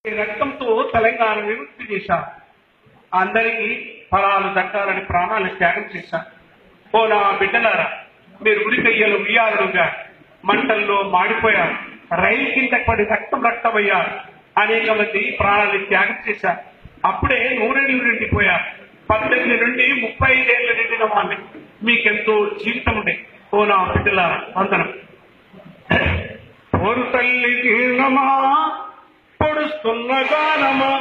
ఈ రక్తంతో తెలంగాణ విముక్తి చేశారు. అందరికీ ఫలాలు దక్కాలని ప్రాణాలు త్యాగం చేశారు. ఓ నా బిడ్డలారా, మీరు ఉరికయ్యలు ఉయ్యాలుగా మంటల్లో మాడిపోయారు. రైలు కింద పడి రక్తమయ్యారు. అనేక మంది ప్రాణాలు త్యాగం చేశారు. అప్పుడే 100 ఏళ్లు నిండిపోయారు. 18 నుండి 35 ఏళ్లు నిండిన వాళ్ళని మీకెంతో జీవితం ఉండే. ఓ నా బిడ్డలారా, వందనం. ఓరు తల్లి జీర్ణమా, పొడుస్తున్న గానమా,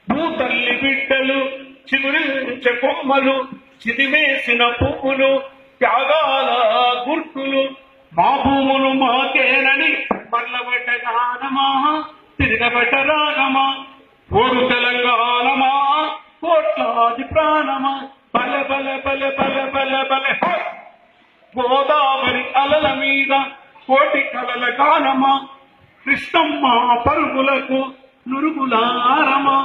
భూతల్లి బిడ్డలు చిగురించే కొమ్మలు, చిదిమేసిన పువ్వులు, త్యాగాల గుర్తులు, మా భూములు మాకేనని మల్లబడ్డ గానమా, తిరగబడ్డ రాగమా, ఓరు తెలంగాణమా, కోట్లాది ప్రాణమా, బల బల బల బల బల బల గోదావరి అలల మీద కోటి కలల గానమా, కృష్ణమ్మ పరుగులకు నురుగులారమా,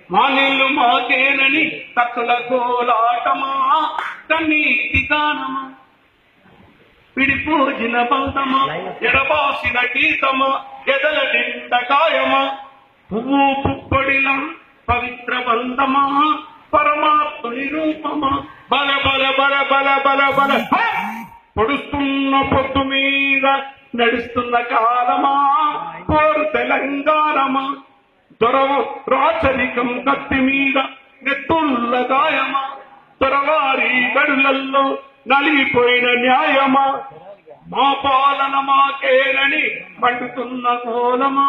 మా నీళ్లు మాకేనని తక్కుల కోలాటమా, కన్నీటి గానమా, విడిపోజిన బంధమా, ఎడబాసిన గీతమా, ఎదల నిండ కాయమా, పువ్వు పుప్పొడిల పవిత్ర బంధమా, పరమాత్ముని రూపమా, బల బల బల బల బల బల పొడుస్తున్న పొద్దు మీద నడుస్తున్న కాలమా, కోరు తెలంగాణమా, దొరవ రాచరికం కత్తి మీద నెత్తుల్ల గాయమా, దొరవారి గడులల్లో నలిగిపోయిన న్యాయమా, మా పాలన మాకేనని మండుతున్న కోలమా,